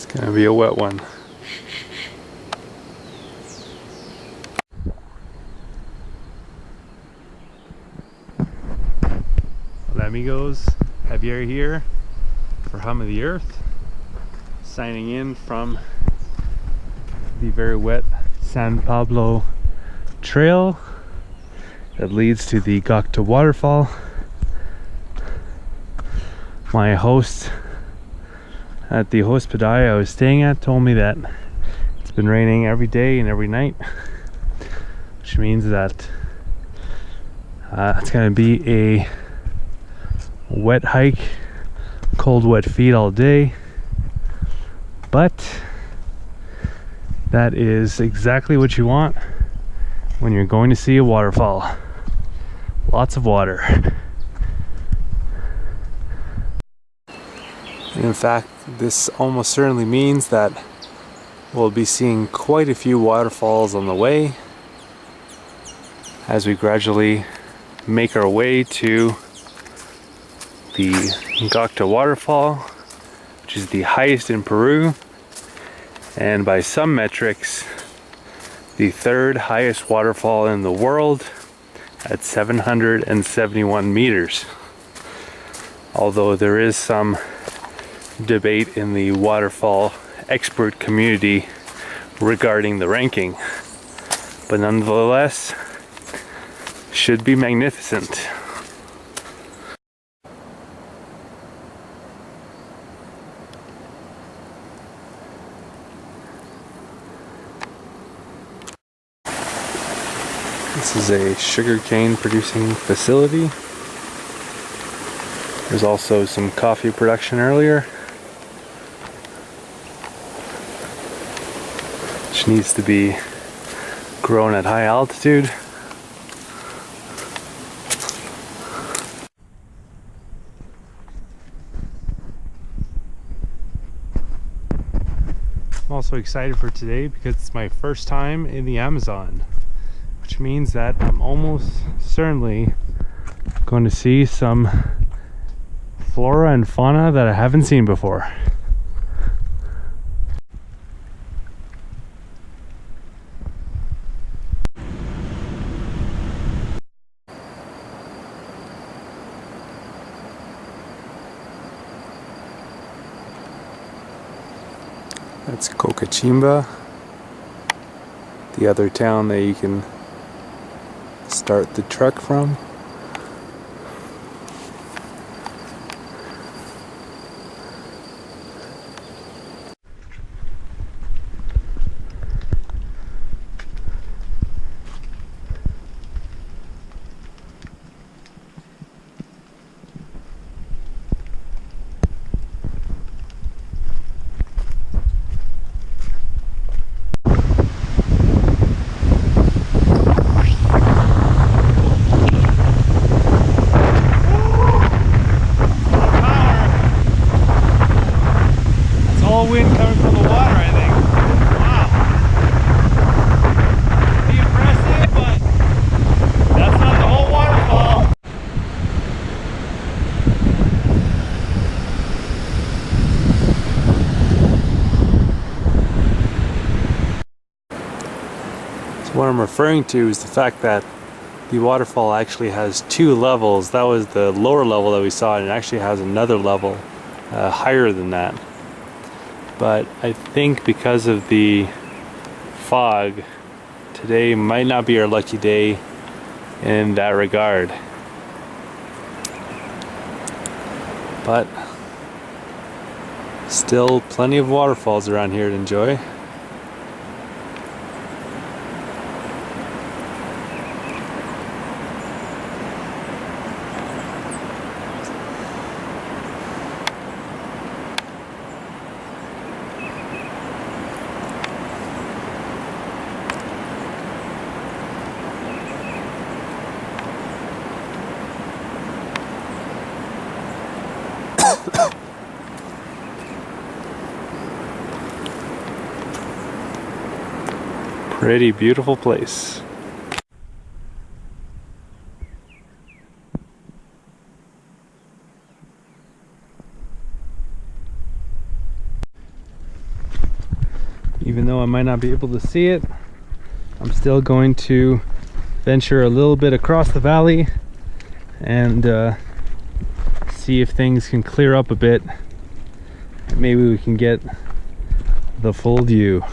It's gonna be a wet one. Hola amigos, Javier here for Hum of the Earth, signing in from the very wet San Pablo trail that leads to the Gocta Waterfall. My host at the hospital I was staying at told me that it's been raining every day and every night, which means that it's going to be a wet hike, cold wet feet all day, but that is exactly what you want when you're going to see a waterfall. Lots of water. In fact, this almost certainly means that we'll be seeing quite a few waterfalls on the way as we gradually make our way to the Gocta Waterfall, which is the highest in Peru, and by some metrics, the third highest waterfall in the world at 771 meters. Although there is some debate in the waterfall expert community regarding the ranking, but nonetheless should be magnificent. This is a sugarcane producing facility. There's also some coffee production earlier, which needs to be grown at high altitude. I'm also excited for today because it's my first time in the Amazon, which means that I'm almost certainly going to see some flora and fauna that I haven't seen before. That's Cocachimba, the other town that you can start the trek from. Wind coming from the water, I think. Wow. Pretty impressive, but that's not the whole waterfall. So what I'm referring to is the fact that the waterfall actually has two levels. That was the lower level that we saw, and it actually has another level higher than that. But I think because of the fog, today might not be our lucky day in that regard. But still plenty of waterfalls around here to enjoy. Pretty beautiful place. Even though I might not be able to see it, I'm still going to venture a little bit across the valley and see if things can clear up a bit. Maybe we can get the full view.